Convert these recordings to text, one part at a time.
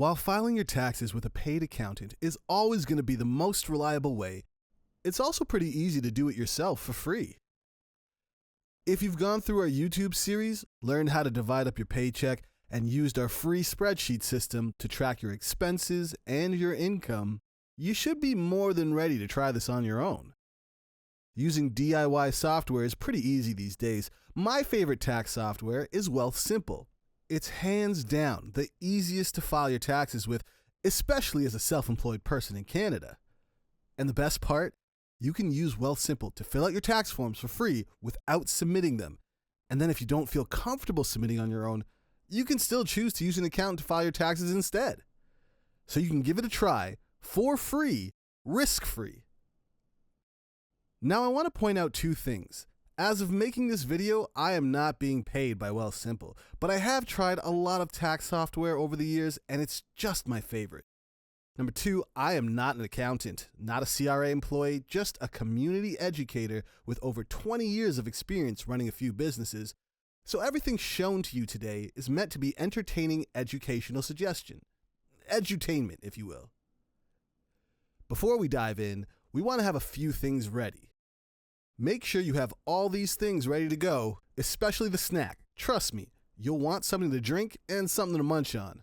While filing your taxes with a paid accountant is always going to be the most reliable way, it's also pretty easy to do it yourself for free. If you've gone through our YouTube series, learned how to divide up your paycheck, and used our free spreadsheet system to track your expenses and your income, you should be more than ready to try this on your own. Using DIY software is pretty easy these days. My favorite tax software is Wealthsimple. It's hands down the easiest to file your taxes with, especially as a self-employed person in Canada. And the best part? You can use Wealthsimple to fill out your tax forms for free without submitting them. And then if you don't feel comfortable submitting on your own, you can still choose to use an accountant to file your taxes instead. So you can give it a try for free, risk-free. Now I want to point out two things. As of making this video, I am not being paid by Wealthsimple, but I have tried a lot of tax software over the years, and it's just my favorite. Number two, I am not an accountant, not a CRA employee, just a community educator with over 20 years of experience running a few businesses. So everything shown to you today is meant to be entertaining educational suggestion. Edutainment, if you will. Before we dive in, we want to have a few things ready. Make sure you have all these things ready to go, especially the snack. Trust me, you'll want something to drink and something to munch on.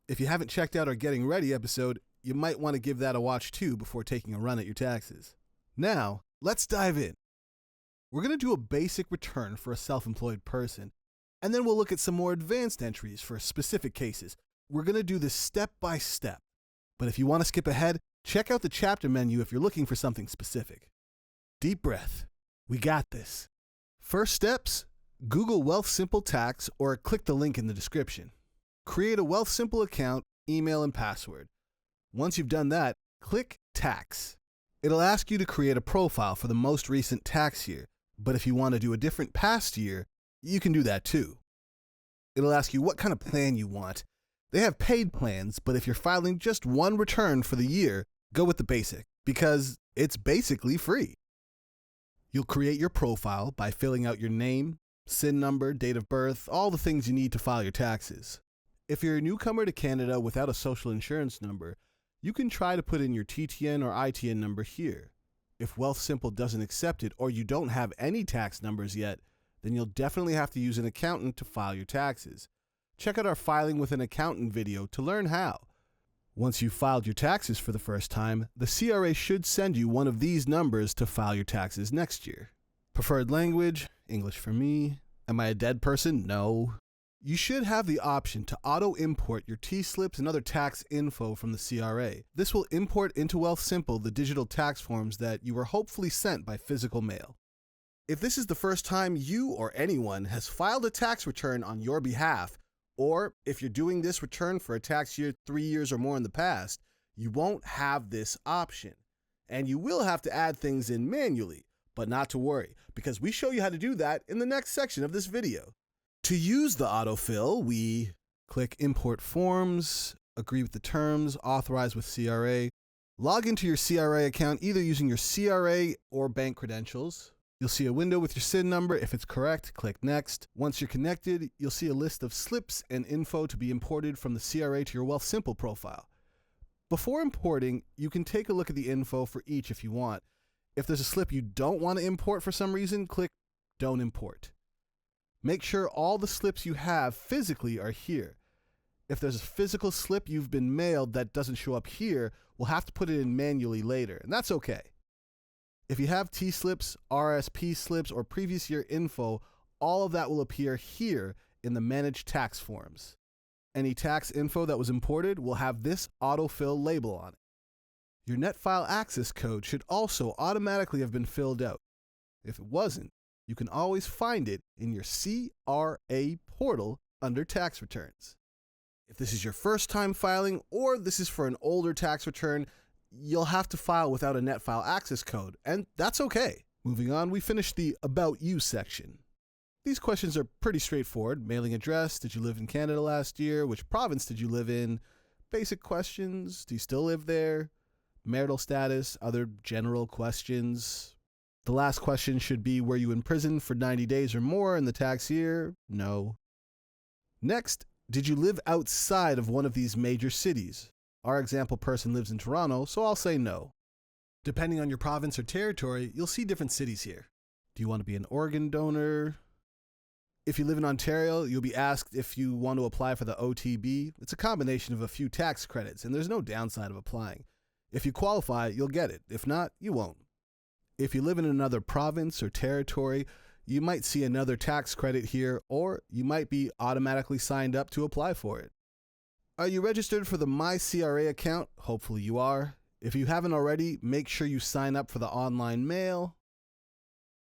If you haven't checked out our Getting Ready episode, you might want to give that a watch too before taking a run at your taxes. Now, let's dive in. We're going to do a basic return for a self-employed person, and then we'll look at some more advanced entries for specific cases. We're going to do this step by step, but if you want to skip ahead, check out the chapter menu if you're looking for something specific. Deep breath. We got this. First steps, Google Wealthsimple Tax or click the link in the description. Create a Wealthsimple account, email, and password. Once you've done that, click Tax. It'll ask you to create a profile for the most recent tax year, but if you want to do a different past year, you can do that too. It'll ask you what kind of plan you want. They have paid plans, but if you're filing just one return for the year, go with the basic, because it's basically free. You'll create your profile by filling out your name, SIN number, date of birth, all the things you need to file your taxes. If you're a newcomer to Canada without a social insurance number, you can try to put in your TTN or ITN number here. If Wealthsimple doesn't accept it or you don't have any tax numbers yet, then you'll definitely have to use an accountant to file your taxes. Check out our Filing with an Accountant video to learn how. Once you've filed your taxes for the first time, the CRA should send you one of these numbers to file your taxes next year. Preferred language, English for me. Am I a dead person? No. You should have the option to auto-import your T-slips and other tax info from the CRA. This will import into Wealthsimple the digital tax forms that you were hopefully sent by physical mail. If this is the first time you or anyone has filed a tax return on your behalf, or if you're doing this return for a tax year 3 years or more in the past, you won't have this option. And you will have to add things in manually, but not to worry, because we show you how to do that in the next section of this video. To use the autofill, we click Import Forms, agree with the terms, authorize with CRA, log into your CRA account either using your CRA or bank credentials. You'll see a window with your SIN number. If it's correct, click Next. Once you're connected, you'll see a list of slips and info to be imported from the CRA to your Wealthsimple profile. Before importing, you can take a look at the info for each if you want. If there's a slip you don't want to import for some reason, click Don't Import. Make sure all the slips you have physically are here. If there's a physical slip you've been mailed that doesn't show up here, we'll have to put it in manually later, and that's okay. If you have T-slips, RRSP slips, or previous year info, all of that will appear here in the Manage Tax forms. Any tax info that was imported will have this autofill label on it. Your Netfile access code should also automatically have been filled out. If it wasn't, you can always find it in your CRA portal under tax returns. If this is your first time filing or this is for an older tax return, you'll have to file without a Netfile access code, and that's okay. Moving on, we finished the About You section. These questions are pretty straightforward. Mailing address, did you live in Canada last year? Which province did you live in? Basic questions, do you still live there? Marital status, other general questions. The last question should be, were you in prison for 90 days or more in the tax year? No. Next, Did you live outside of one of these major cities? Our example person lives in Toronto, so I'll say no. Depending on your province or territory, you'll see different cities here. Do you want to be an organ donor? If you live in Ontario, you'll be asked if you want to apply for the OTB. It's a combination of a few tax credits, and there's no downside of applying. If you qualify, you'll get it. If not, you won't. If you live in another province or territory, you might see another tax credit here, or you might be automatically signed up to apply for it. Are you registered for the MyCRA account? Hopefully you are. If you haven't already, make sure you sign up for the online mail.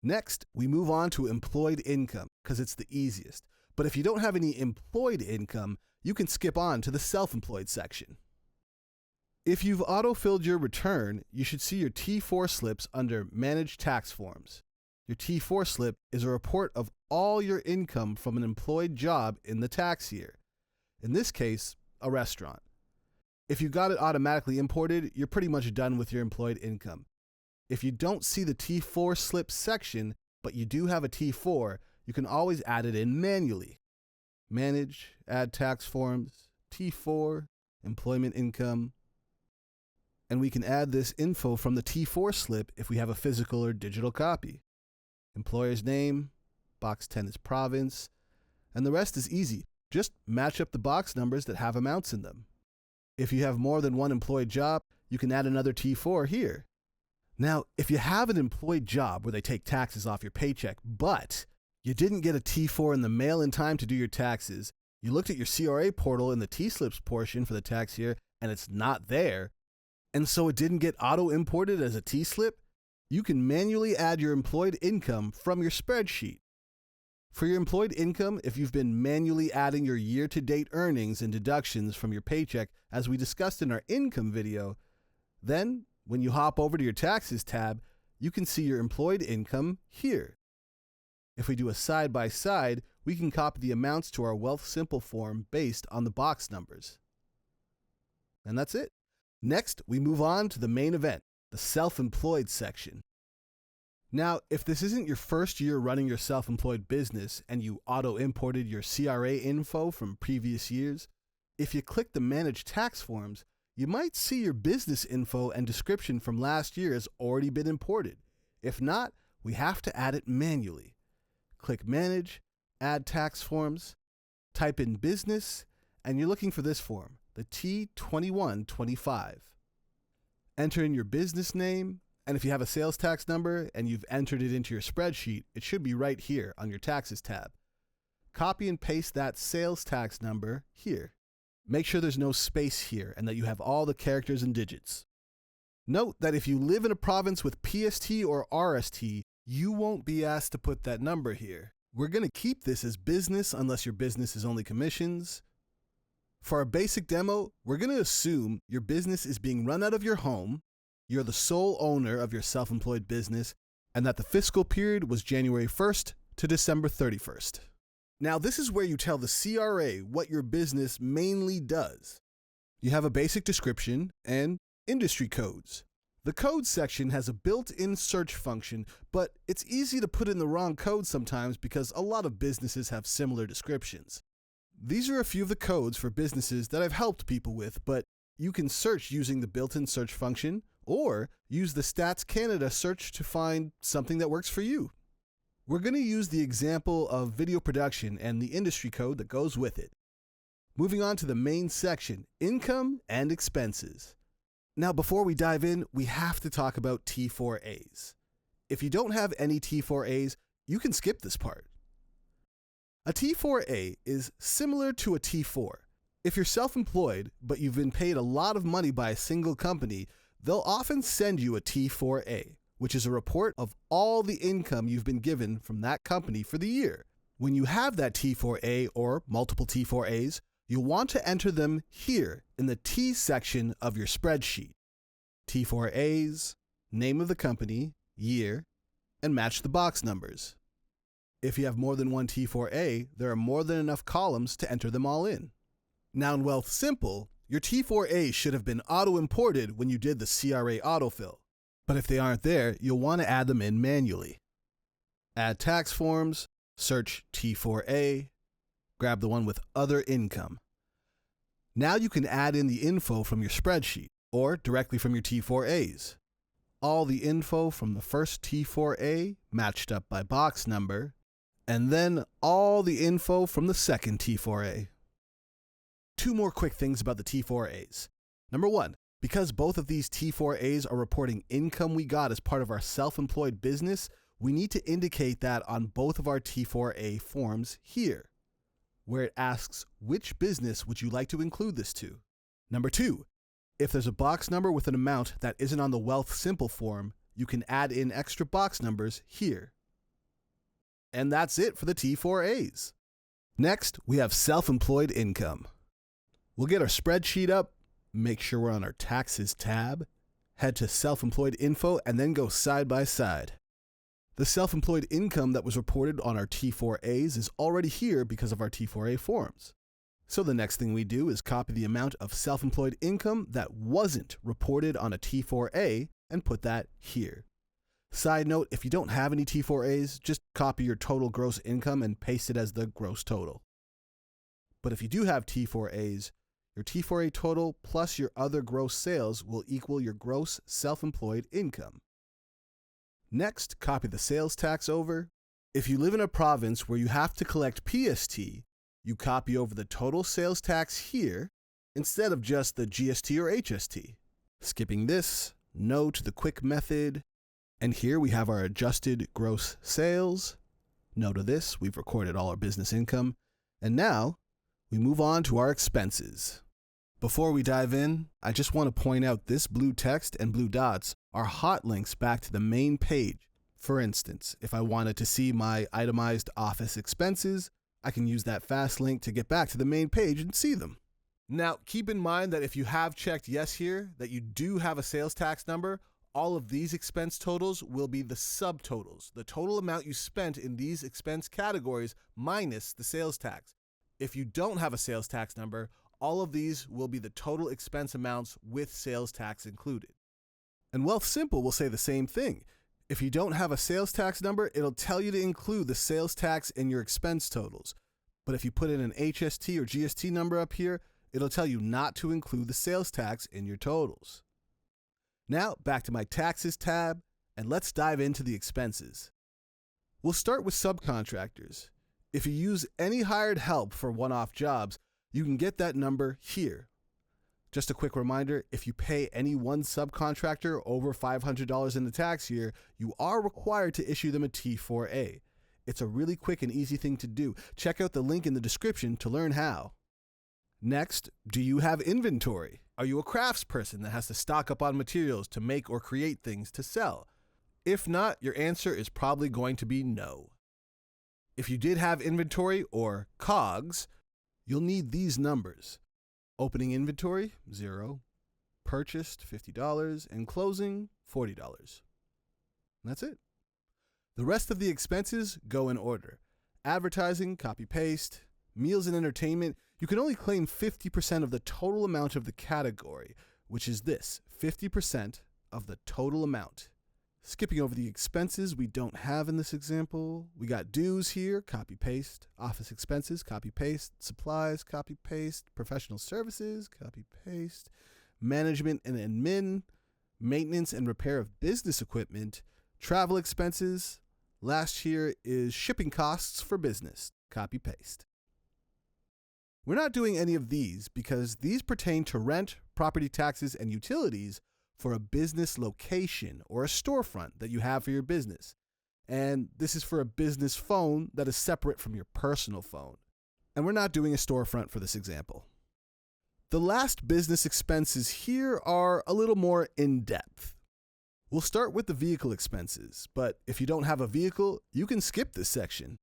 Next, we move on to employed income because it's the easiest. But if you don't have any employed income, you can skip on to the self-employed section. If you've auto-filled your return, you should see your T4 slips under Manage Tax Forms. Your T4 slip is a report of all your income from an employed job in the tax year. In this case, a restaurant. If you got it automatically imported, you're pretty much done with your employed income. If you don't see the T4 slip section, but you do have a T4, you can always add it in manually. Manage, add tax forms, T4, employment income. And we can add this info from the T4 slip if we have a physical or digital copy. Employer's name, box 10 is province, and the rest is easy. Just match up the box numbers that have amounts in them. If you have more than one employed job, you can add another T4 here. Now, if you have an employed job where they take taxes off your paycheck, but you didn't get a T4 in the mail in time to do your taxes, you looked at your CRA portal in the T-slips portion for the tax year, and it's not there, and so it didn't get auto-imported as a T-slip, you can manually add your employed income from your spreadsheet. For your employed income, if you've been manually adding your year-to-date earnings and deductions from your paycheck, as we discussed in our income video, then when you hop over to your taxes tab, you can see your employed income here. If we do a side-by-side, we can copy the amounts to our Wealthsimple form based on the box numbers. And that's it. Next, we move on to the main event, the self-employed section. Now, if this isn't your first year running your self-employed business and you auto-imported your CRA info from previous years, if you click the Manage Tax Forms, you might see your business info and description from last year has already been imported. If not, we have to add it manually. Click Manage, Add Tax Forms, type in Business, and you're looking for this form, the T2125. Enter in your business name, and if you have a sales tax number and you've entered it into your spreadsheet, it should be right here on your Taxes tab. Copy and paste that sales tax number here. Make sure there's no space here and that you have all the characters and digits. Note that if you live in a province with PST or RST, you won't be asked to put that number here. We're going to keep this as business unless your business is only commissions. For our basic demo, we're going to assume your business is being run out of your home, you're the sole owner of your self-employed business, and that the fiscal period was January 1st to December 31st. Now, this is where you tell the CRA what your business mainly does. You have a basic description and industry codes. The code section has a built-in search function, but it's easy to put in the wrong code sometimes because a lot of businesses have similar descriptions. These are a few of the codes for businesses that I've helped people with, but you can search using the built-in search function or use the Stats Canada search to find something that works for you. We're going to use the example of video production and the industry code that goes with it. Moving on to the main section, income and expenses. Now, before we dive in, we have to talk about T4As. If you don't have any T4As, you can skip this part. A T4A is similar to a T4. If you're self-employed, but you've been paid a lot of money by a single company, they'll often send you a T4A, which is a report of all the income you've been given from that company for the year. When you have that T4A or multiple T4As, you'll want to enter them here in the T section of your spreadsheet. T4As, name of the company, year, and match the box numbers. If you have more than one T4A, there are more than enough columns to enter them all in. Now in Wealthsimple, your T4A should have been auto-imported when you did the CRA autofill. But if they aren't there, you'll want to add them in manually. Add tax forms, search T4A, grab the one with Other Income. Now you can add in the info from your spreadsheet or directly from your T4As. All the info from the first T4A matched up by box number, and then all the info from the second T4A. Two more quick things about the T4As. Number one, because both of these T4As are reporting income we got as part of our self-employed business, we need to indicate that on both of our T4A forms here, where it asks which business would you like to include this to. Number two, if there's a box number with an amount that isn't on the Wealthsimple form, you can add in extra box numbers here. And that's it for the T4As. Next, we have self-employed income. We'll get our spreadsheet up, make sure we're on our Taxes tab, head to Self-Employed Info, and then go side by side. The self-employed income that was reported on our T4As is already here because of our T4A forms. So the next thing we do is copy the amount of self-employed income that wasn't reported on a T4A and put that here. Side note, if you don't have any T4As, just copy your total gross income and paste it as the gross total. But if you do have T4As, your T4A total plus your other gross sales will equal your gross self-employed income. Next, copy the sales tax over. If you live in a province where you have to collect PST, you copy over the total sales tax here instead of just the GST or HST. Skipping this, no to the quick method, and here we have our adjusted gross sales. No to this, we've recorded all our business income, and now we move on to our expenses. Before we dive in, I just want to point out this blue text and blue dots are hot links back to the main page. For instance, if I wanted to see my itemized office expenses, I can use that fast link to get back to the main page and see them. Now, keep in mind that if you have checked yes here, that you do have a sales tax number, all of these expense totals will be the subtotals, the total amount you spent in these expense categories minus the sales tax. If you don't have a sales tax number, all of these will be the total expense amounts with sales tax included. And Wealthsimple will say the same thing. If you don't have a sales tax number, it'll tell you to include the sales tax in your expense totals. But if you put in an HST or GST number up here, it'll tell you not to include the sales tax in your totals. Now, back to my Taxes tab, and let's dive into the expenses. We'll start with subcontractors. If you use any hired help for one-off jobs, you can get that number here. Just a quick reminder, if you pay any one subcontractor over $500 in the tax year, you are required to issue them a T4A. It's a really quick and easy thing to do. Check out the link in the description to learn how. Next, do you have inventory? Are you a craftsperson that has to stock up on materials to make or create things to sell? If not, your answer is probably going to be no. If you did have inventory or COGS, you'll need these numbers. Opening inventory, 0. Purchased, $50. And closing, $40. That's it. The rest of the expenses go in order. Advertising, copy-paste. Meals and entertainment, you can only claim 50% of the total amount of the category, which is this, 50% of the total amount. Skipping over the expenses we don't have in this example, we got dues here, copy-paste, office expenses, copy-paste, supplies, copy-paste, professional services, copy-paste, management and admin, maintenance and repair of business equipment, travel expenses. Last here is shipping costs for business, copy-paste. We're not doing any of these because these pertain to rent, property taxes, and utilities for a business location or a storefront that you have for your business. And this is for a business phone that is separate from your personal phone. And we're not doing a storefront for this example. The last business expenses here are a little more in-depth. We'll start with the vehicle expenses, but if you don't have a vehicle, you can skip this section.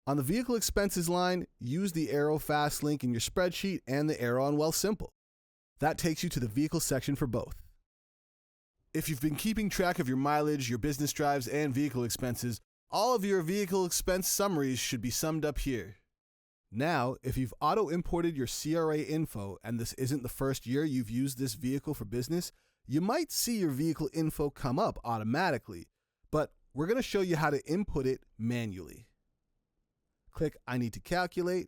On the vehicle expenses line, use the arrow fast link in your spreadsheet and the arrow on Wealthsimple. That takes you to the vehicle section for both. If you've been keeping track of your mileage, your business drives, and vehicle expenses, all of your vehicle expense summaries should be summed up here. Now, if you've auto-imported your CRA info and this isn't the first year you've used this vehicle for business, you might see your vehicle info come up automatically, but we're going to show you how to input it manually. Click I need to calculate,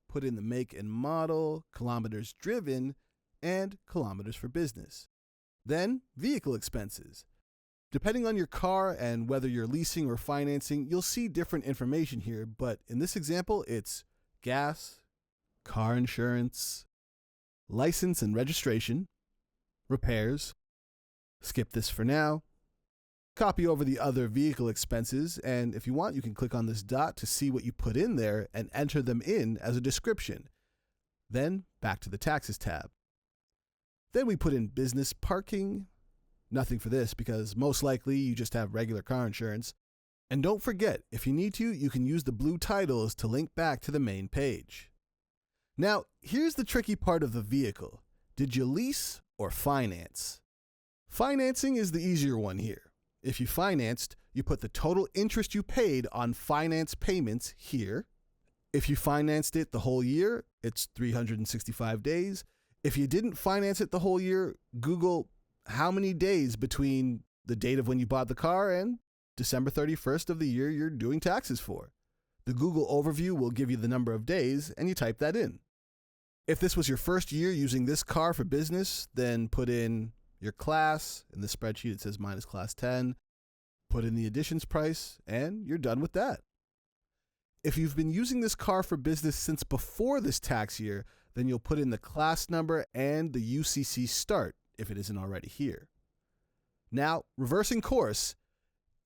put in the make and model, kilometers driven, and kilometers for business. Then vehicle expenses. Depending on your car and whether you're leasing or financing, you'll see different information here, but in this example, it's gas, car insurance, license and registration, repairs. Skip this for now. Copy over the other vehicle expenses, and if you want, you can click on this dot to see what you put in there and enter them in as a description. Then back to the Taxes tab. Then we put in business parking. Nothing for this because most likely you just have regular car insurance. And don't forget, if you need to, you can use the blue titles to link back to the main page. Now, here's the tricky part of the vehicle. Did you lease or finance? Financing is the easier one here. If you financed, you put the total interest you paid on finance payments here. If you financed it the whole year, it's 365 days. If you didn't finance it the whole year, Google how many days between the date of when you bought the car and December 31st of the year you're doing taxes for. The Google overview will give you the number of days, and you type that in. If this was your first year using this car for business, then put in your class. In the spreadsheet, it says minus class 10. Put in the additions price, and you're done with that. If you've been using this car for business since before this tax year, then you'll put in the class number and the UCC start if it isn't already here. Now, reversing course,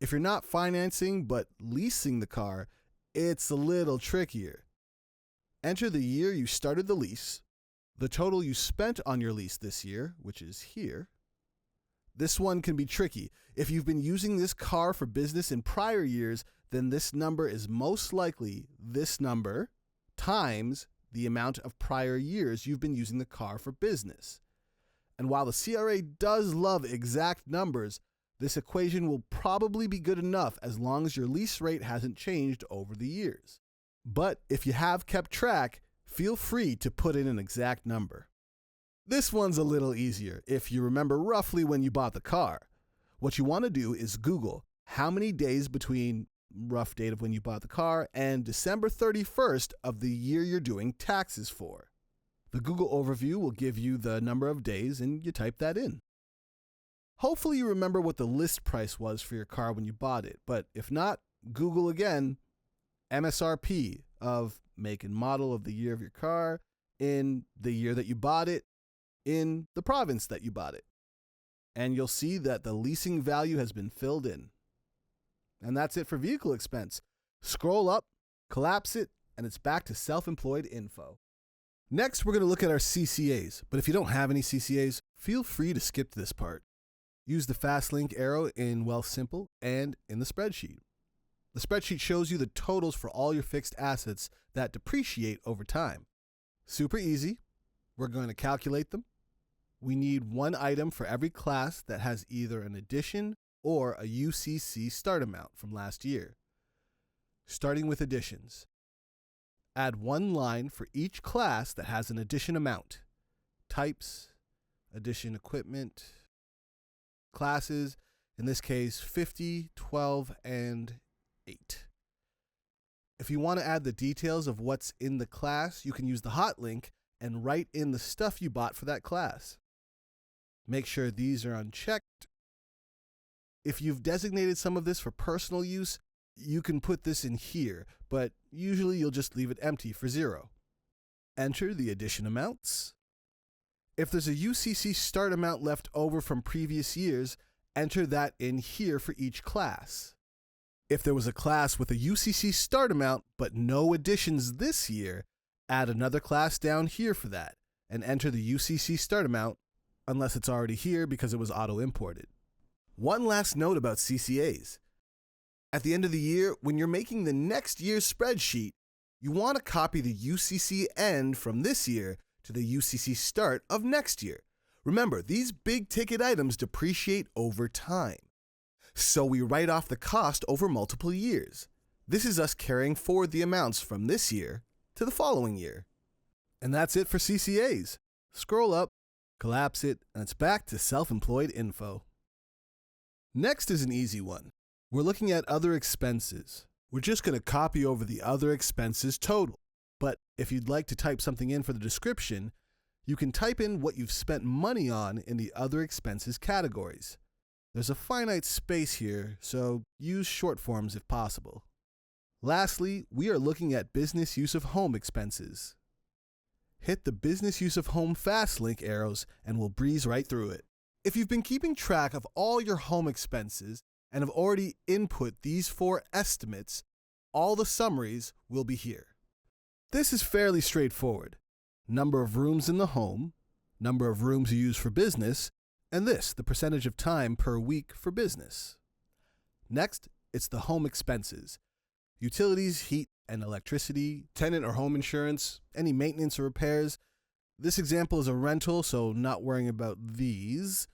if you're not financing but leasing the car, it's a little trickier. Enter the year you started the lease, the total you spent on your lease this year, which is here. This one can be tricky. If you've been using this car for business in prior years, then this number is most likely this number times the amount of prior years you've been using the car for business. And while the CRA does love exact numbers, this equation will probably be good enough as long as your lease rate hasn't changed over the years. But if you have kept track, feel free to put in an exact number. This one's a little easier if you remember roughly when you bought the car. What you want to do is Google how many days between rough date of when you bought the car and December 31st of the year you're doing taxes for. The Google overview will give you the number of days and you type that in. Hopefully you remember what the list price was for your car when you bought it, but if not, Google again MSRP of make and model of the year of your car in the year that you bought it in the province that you bought it. And you'll see that the leasing value has been filled in. And that's it for vehicle expense. Scroll up, collapse it, and it's back to self-employed info. Next, we're going to look at our CCAs, but if you don't have any CCAs, feel free to skip this part. Use the fast link arrow in Wealthsimple and in the spreadsheet. The spreadsheet shows you the totals for all your fixed assets that depreciate over time. Super easy. We're going to calculate them. We need one item for every class that has either an addition or a UCC start amount from last year. Starting with additions. Add one line for each class that has an addition amount. Types, addition equipment, classes, in this case 50, 12, and 8. If you want to add the details of what's in the class, you can use the hot link and write in the stuff you bought for that class. Make sure these are unchecked. If you've designated some of this for personal use, you can put this in here, but usually you'll just leave it empty for 0. Enter the addition amounts. If there's a UCC start amount left over from previous years, enter that in here for each class. If there was a class with a UCC start amount but no additions this year, add another class down here for that and enter the UCC start amount unless it's already here because it was auto-imported. One last note about CCAs. At the end of the year, when you're making the next year's spreadsheet, you want to copy the UCC end from this year to the UCC start of next year. Remember, these big ticket items depreciate over time. So we write off the cost over multiple years. This is us carrying forward the amounts from this year to the following year. And that's it for CCAs. Scroll up, collapse it, and it's back to self-employed info. Next is an easy one. We're looking at other expenses. We're just going to copy over the other expenses total. But if you'd like to type something in for the description, you can type in what you've spent money on in the other expenses categories. There's a finite space here, so use short forms if possible. Lastly, we are looking at business use of home expenses. Hit the business use of home fast link arrows and we'll breeze right through it. If you've been keeping track of all your home expenses and have already input these 4 estimates, all the summaries will be here. This is fairly straightforward. Number of rooms in the home, number of rooms you use for business, and this, the percentage of time per week for business. Next, it's the home expenses. Utilities, heat and electricity, tenant or home insurance, any maintenance or repairs. This example is a rental, so not worrying about these.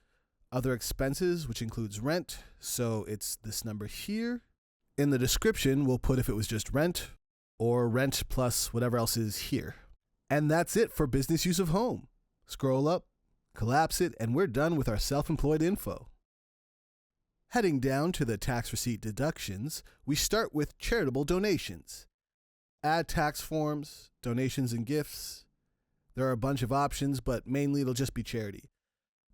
Other expenses, which includes rent, so it's this number here. In the description, we'll put if it was just rent, or rent plus whatever else is here. And that's it for business use of home. Scroll up, collapse it, and we're done with our self-employed info. Heading down to the tax receipt deductions, we start with charitable donations. Add tax forms, donations and gifts. There are a bunch of options, but mainly it'll just be charity.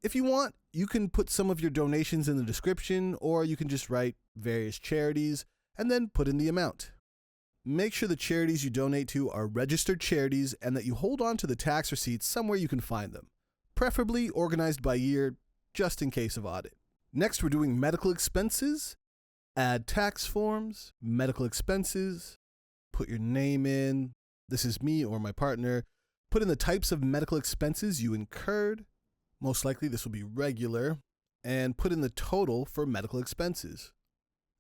If you want, you can put some of your donations in the description, or you can just write various charities and then put in the amount. Make sure the charities you donate to are registered charities and that you hold on to the tax receipts somewhere you can find them, preferably organized by year, just in case of audit. Next, we're doing medical expenses. Add tax forms, medical expenses, put your name in. This is me or my partner. Put in the types of medical expenses you incurred. Most likely this will be regular. And put in the total for medical expenses.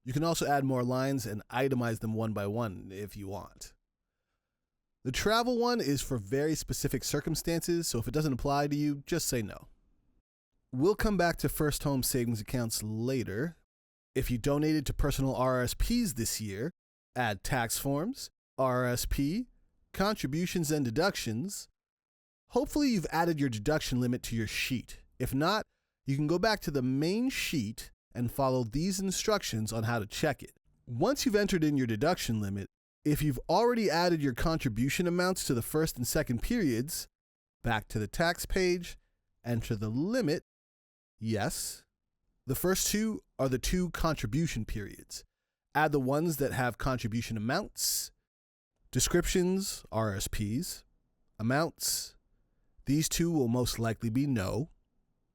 You can also add more lines and itemize them one by one if you want. The travel one is for very specific circumstances, so if it doesn't apply to you, just say no. We'll come back to first home savings accounts later. If you donated to personal RRSPs this year, add tax forms, RRSP, contributions and deductions. Hopefully you've added your deduction limit to your sheet. If not, you can go back to the main sheet and follow these instructions on how to check it. Once you've entered in your deduction limit, if you've already added your contribution amounts to the first and second periods, back to the tax page, enter the limit, yes. The first 2 are the 2 contribution periods. Add the ones that have contribution amounts, descriptions, RRSPs, amounts. These 2 will most likely be no,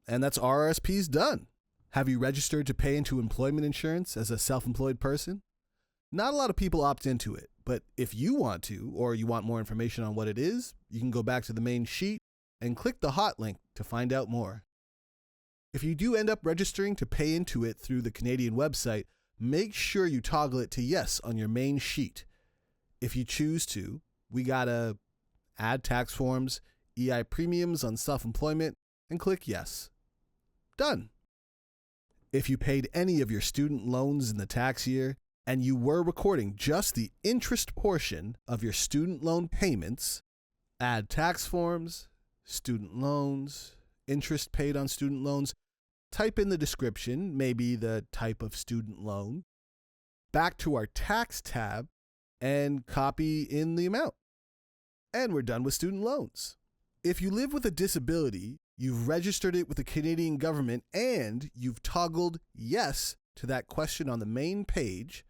and that's RRSPs done. Have you registered to pay into employment insurance as a self-employed person? Not a lot of people opt into it, but if you want to, or you want more information on what it is, you can go back to the main sheet and click the hot link to find out more. If you do end up registering to pay into it through the Canadian website, make sure you toggle it to yes on your main sheet. If you choose to, we gotta add tax forms, EI premiums on self-employment, and click yes. Done. If you paid any of your student loans in the tax year, and you were recording just the interest portion of your student loan payments, add tax forms, student loans, interest paid on student loans, type in the description, maybe the type of student loan, back to our tax tab, and copy in the amount. And we're done with student loans. If you live with a disability, you've registered it with the Canadian government, and you've toggled yes to that question on the main page,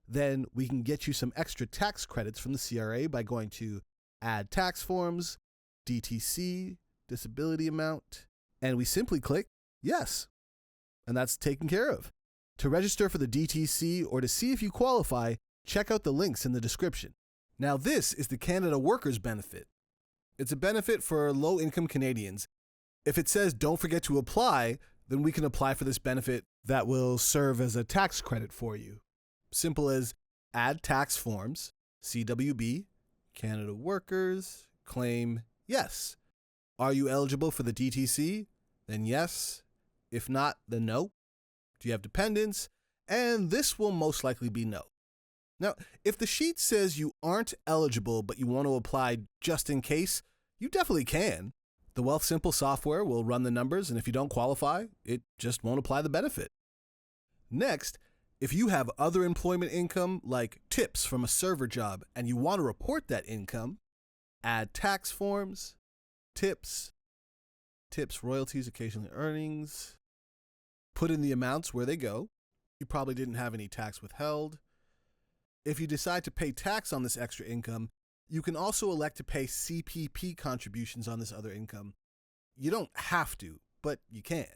then we can get you some extra tax credits from the CRA by going to Add Tax Forms, DTC, Disability Amount, and we simply click Yes, and that's taken care of. To register for the DTC or to see if you qualify, check out the links in the description. Now this is the Canada Workers Benefit. It's a benefit for low-income Canadians. If it says don't forget to apply, then we can apply for this benefit that will serve as a tax credit for you. Simple as add tax forms, CWB, Canada Workers, claim yes. Are you eligible for the DTC? Then yes. If not, then no. Do you have dependents? And this will most likely be no. Now, if the sheet says you aren't eligible but you want to apply just in case, you definitely can. The Wealthsimple software will run the numbers, and if you don't qualify, it just won't apply the benefit. Next, If you have other employment income like tips from a server job and you want to report that income, add tax forms, tips, royalties, occasionally earnings, put in the amounts where they go. You probably didn't have any tax withheld. If you decide to pay tax on this extra income, you can also elect to pay CPP contributions on this other income. You don't have to, but you can.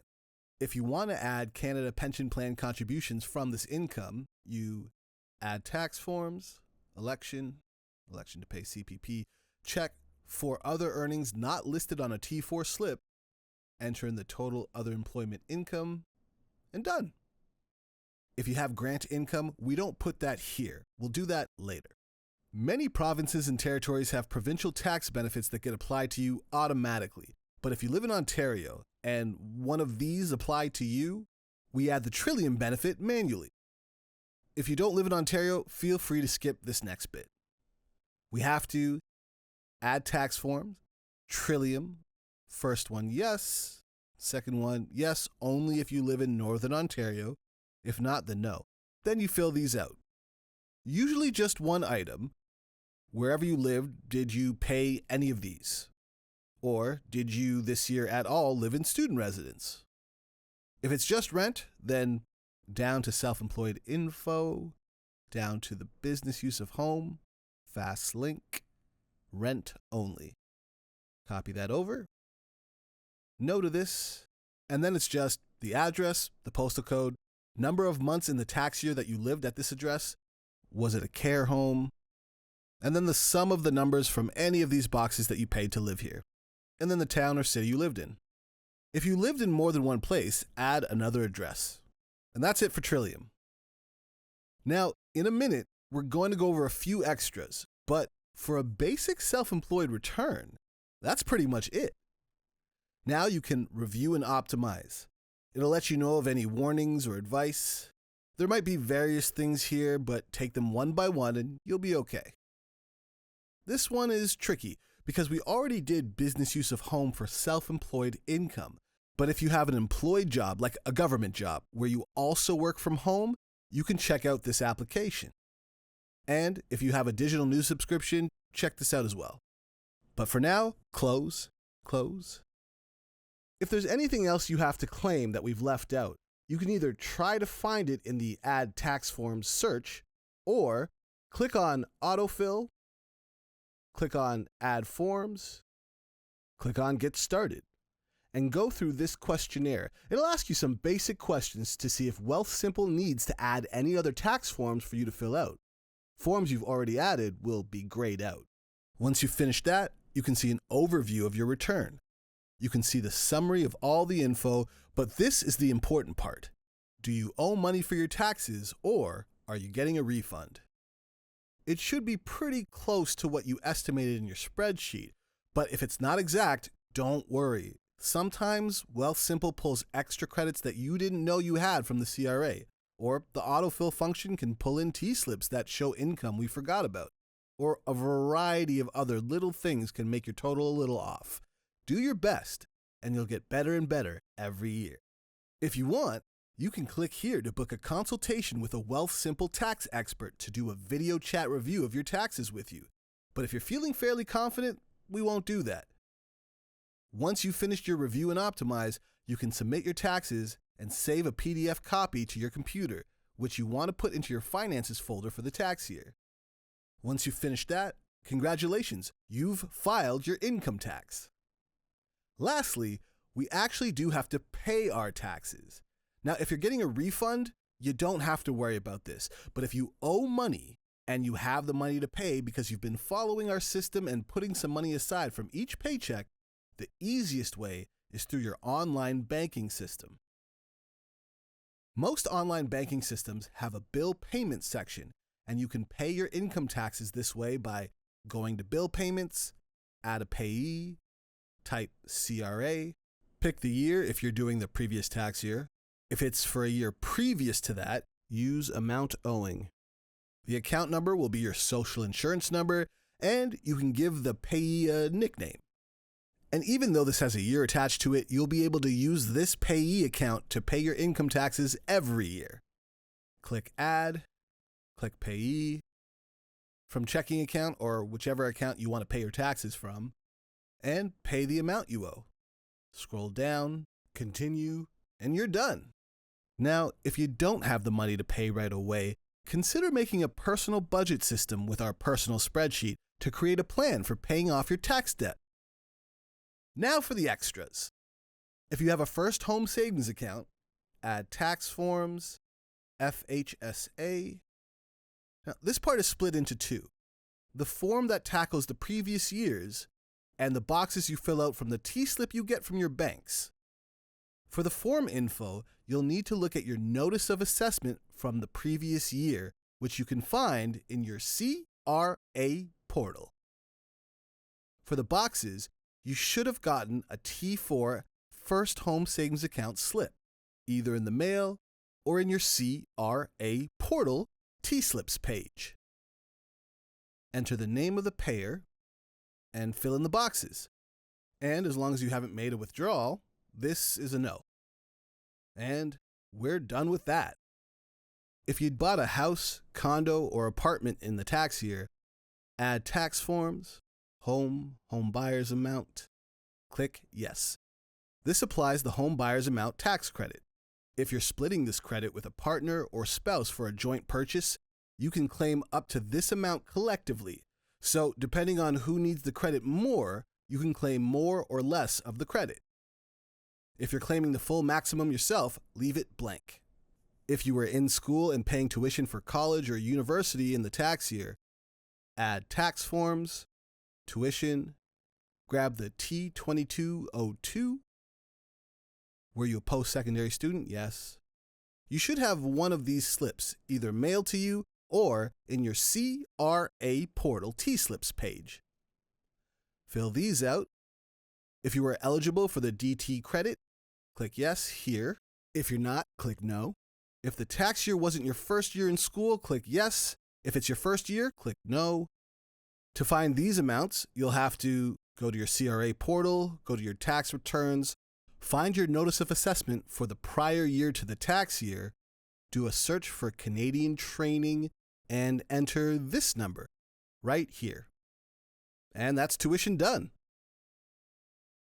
If you want to add Canada Pension Plan contributions from this income, you add tax forms, election to pay CPP, check for other earnings not listed on a T4 slip, enter in the total other employment income, and done. If you have grant income, we don't put that here. We'll do that later. Many provinces and territories have provincial tax benefits that get applied to you automatically. But if you live in Ontario and one of these apply to you, we add the Trillium benefit manually. If you don't live in Ontario, feel free to skip this next bit. We have to add tax forms, Trillium. First one, yes. Second one, yes, only if you live in Northern Ontario. If not, then no. Then you fill these out. Usually just one item. Wherever you lived, did you pay any of these? Or did you this year at all live in student residence? If it's just rent, then down to self-employed info, down to the business use of home, fast link, rent only. Copy that over. No to this, and then it's just the address, the postal code, number of months in the tax year that you lived at this address, was it a care home, and then the sum of the numbers from any of these boxes that you paid to live here, and then the town or city you lived in. If you lived in more than one place, add another address. And that's it for Trillium. Now, in a minute, we're going to go over a few extras, but for a basic self-employed return, that's pretty much it. Now you can review and optimize. It'll let you know of any warnings or advice. There might be various things here, but take them one by one and you'll be okay. This one is tricky because we already did business use of home for self-employed income. But if you have an employed job, like a government job, where you also work from home, you can check out this application. And if you have a digital news subscription, check this out as well. But for now, close. If there's anything else you have to claim that we've left out, you can either try to find it in the Add Tax Forms search, or click on Autofill, click on Add Forms, click on Get Started, and go through this questionnaire. It'll ask you some basic questions to see if Wealthsimple needs to add any other tax forms for you to fill out. Forms you've already added will be grayed out. Once you've finished that, you can see an overview of your return. You can see the summary of all the info, but this is the important part. Do you owe money for your taxes, or are you getting a refund? It should be pretty close to what you estimated in your spreadsheet, but if it's not exact, don't worry. Sometimes Wealthsimple pulls extra credits that you didn't know you had from the CRA, or the autofill function can pull in T-slips that show income we forgot about, or a variety of other little things can make your total a little off. Do your best, and you'll get better and better every year. If you want, you can click here to book a consultation with a Wealthsimple tax expert to do a video chat review of your taxes with you. But if you're feeling fairly confident, we won't do that. Once you've finished your review and optimize, you can submit your taxes and save a PDF copy to your computer, which you want to put into your finances folder for the tax year. Once you've finished that, congratulations, you've filed your income tax. Lastly, we actually do have to pay our taxes. Now, if you're getting a refund, you don't have to worry about this. But if you owe money and you have the money to pay because you've been following our system and putting some money aside from each paycheck, the easiest way is through your online banking system. Most online banking systems have a bill payment section, and you can pay your income taxes this way by going to Bill Payments, add a payee, type CRA, pick the year if you're doing the previous tax year. If it's for a year previous to that, use amount owing. The account number will be your social insurance number, and you can give the payee a nickname. And even though this has a year attached to it, you'll be able to use this payee account to pay your income taxes every year. click Add, click Payee. From checking account or whichever account you want to pay your taxes from, and pay the amount you owe. Scroll down, continue, and you're done. Now, if you don't have the money to pay right away, consider making a personal budget system with our personal spreadsheet to create a plan for paying off your tax debt. Now for the extras. If you have a first home savings account, add tax forms, FHSA. Now, this part is split into two. The form that tackles the previous years and the boxes you fill out from the T-slip you get from your banks. For the form info, you'll need to look at your notice of assessment from the previous year, which you can find in your CRA portal. For the boxes, you should have gotten a T4 first home savings account slip, either in the mail or in your CRA portal T-slips page. Enter the name of the payer and fill in the boxes. And as long as you haven't made a withdrawal, this is a no. And we're done with that. If you'd bought a house, condo, or apartment in the tax year, add tax forms, home buyer's amount. Click Yes. This applies the home buyer's amount tax credit. If you're splitting this credit with a partner or spouse for a joint purchase, you can claim up to this amount collectively. So depending on who needs the credit more, you can claim more or less of the credit. If you're claiming the full maximum yourself, leave it blank. If you were in school and paying tuition for college or university in the tax year, add tax forms, tuition, grab the T2202. Were you a post-secondary student? Yes. You should have one of these slips either mailed to you or in your CRA portal T-slips page. Fill these out. If you are eligible for the DT credit, click Yes here. If you're not, click No. If the tax year wasn't your first year in school, click Yes. If it's your first year, click No. To find these amounts, you'll have to go to your CRA portal, go to your tax returns, find your notice of assessment for the prior year to the tax year, do a search for Canadian training, and enter this number right here. And that's tuition done.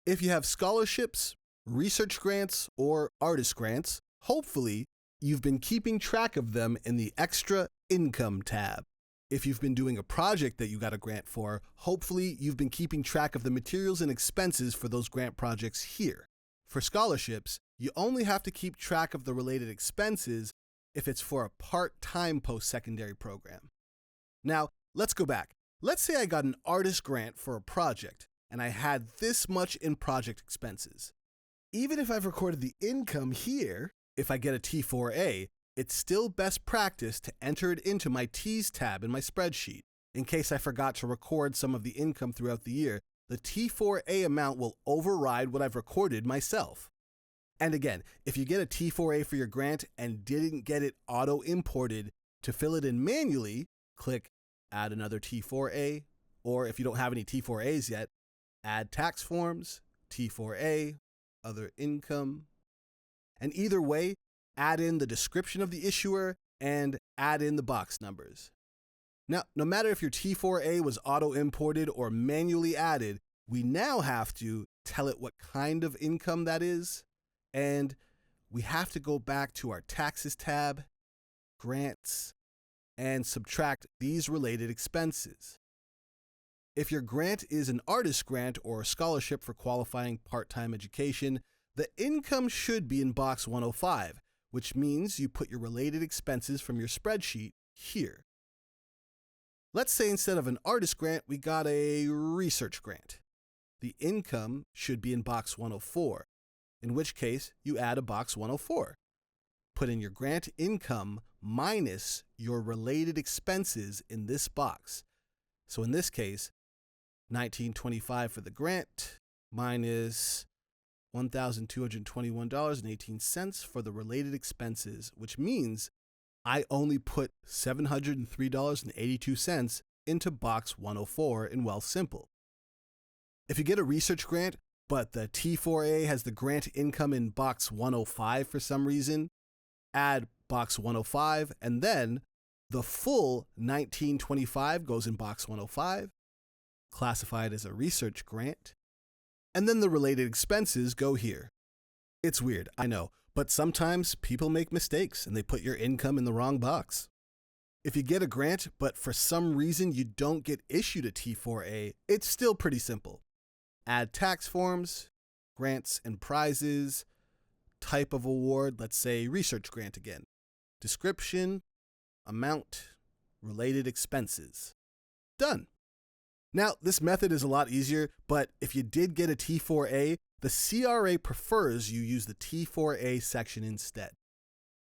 If you have scholarships, research grants, or artist grants, hopefully you've been keeping track of them in the Extra Income tab. If you've been doing a project that you got a grant for, hopefully you've been keeping track of the materials and expenses for those grant projects here. For scholarships, you only have to keep track of the related expenses if it's for a part-time post-secondary program. Now, let's go back. Let's say I got an artist grant for a project, and I had this much in project expenses. Even if I've recorded the income here, if I get a T4A, it's still best practice to enter it into my T's tab in my spreadsheet. In case I forgot to record some of the income throughout the year, the T4A amount will override what I've recorded myself. And again, if you get a T4A for your grant and didn't get it auto-imported, to fill it in manually, click Add another T4A, or if you don't have any T4As yet, add tax forms, T4A, other income. And either way, add in the description of the issuer and add in the box numbers. Now, no matter if your T4A was auto-imported or manually added, we now have to tell it what kind of income that is, and we have to go back to our Taxes tab, Grants, and subtract these related expenses. If your grant is an artist grant or a scholarship for qualifying part-time education, the income should be in box 105, which means you put your related expenses from your spreadsheet here. Let's say instead of an artist grant, we got a research grant. The income should be in box 104, in which case you add a box 104. Put in your grant income minus your related expenses in this box. So in this case, $1,925 for the grant minus $1,221.18 for the related expenses, which means I only put $703.82 into box 104 in Wealthsimple. If you get a research grant, but the T4A has the grant income in box 105 for some reason, add box 105, and then the full 1925 goes in box 105, classified as a research grant, and then the related expenses go here. It's weird, I know, but sometimes people make mistakes and they put your income in the wrong box. If you get a grant, but for some reason you don't get issued a T4A, it's still pretty simple. Add tax forms, grants and prizes, type of award, let's say research grant again, description, amount, related expenses. Done. Now, this method is a lot easier, but if you did get a T4A, the CRA prefers you use the T4A section instead.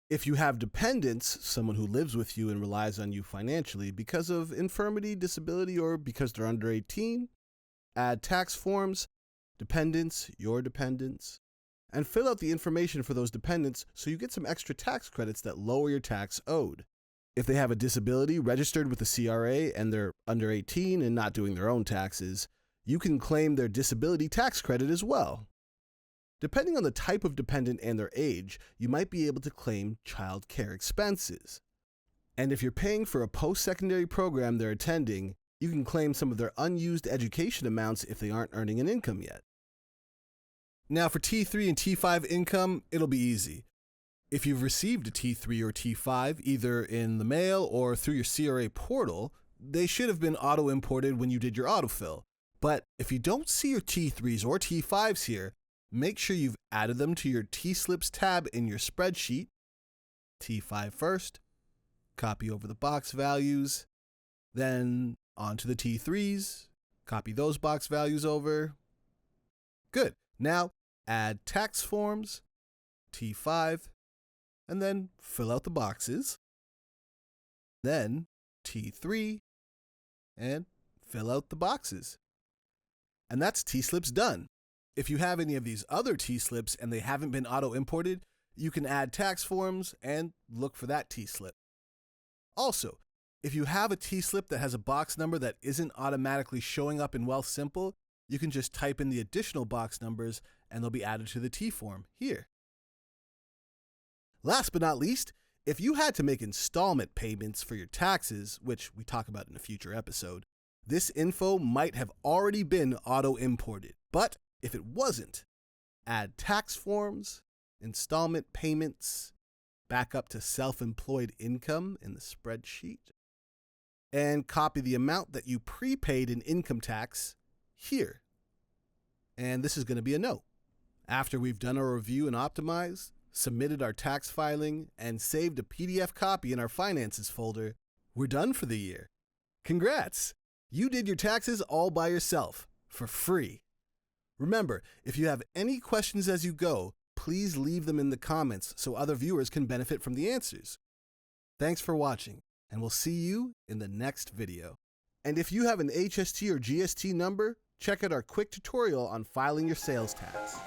If you have dependents, someone who lives with you and relies on you financially because of infirmity, disability, or because they're under 18, add tax forms, dependents, your dependents, and fill out the information for those dependents so you get some extra tax credits that lower your tax owed. If they have a disability registered with the CRA and they're under 18 and not doing their own taxes, you can claim their disability tax credit as well. Depending on the type of dependent and their age, you might be able to claim child care expenses. And if you're paying for a post-secondary program they're attending, you can claim some of their unused education amounts if they aren't earning an income yet. Now for T3 and T5 income, it'll be easy. If you've received a T3 or T5, either in the mail or through your CRA portal, they should have been auto-imported when you did your autofill. But if you don't see your T3s or T5s here, make sure you've added them to your T-Slips tab in your spreadsheet. T5 first, copy over the box values, then onto the T3s, copy those box values over. Good. Now add tax forms, T5, and then fill out the boxes. Then T3, and fill out the boxes. And that's T-Slips done. If you have any of these other T-Slips and they haven't been auto-imported, you can add tax forms and look for that T-Slip. Also, if you have a T-Slip that has a box number that isn't automatically showing up in Wealthsimple, you can just type in the additional box numbers and they'll be added to the T-form here. Last but not least, if you had to make installment payments for your taxes, which we talk about in a future episode, this info might have already been auto-imported. But if it wasn't, add tax forms, installment payments, back up to self-employed income in the spreadsheet, and copy the amount that you prepaid in income tax here. And this is going to be a note. After we've done our review and optimized, submitted our tax filing, and saved a PDF copy in our finances folder, we're done for the year. Congrats! You did your taxes all by yourself, for free. Remember, if you have any questions as you go, please leave them in the comments so other viewers can benefit from the answers. Thanks for watching, and we'll see you in the next video. And if you have an HST or GST number, check out our quick tutorial on filing your sales tax.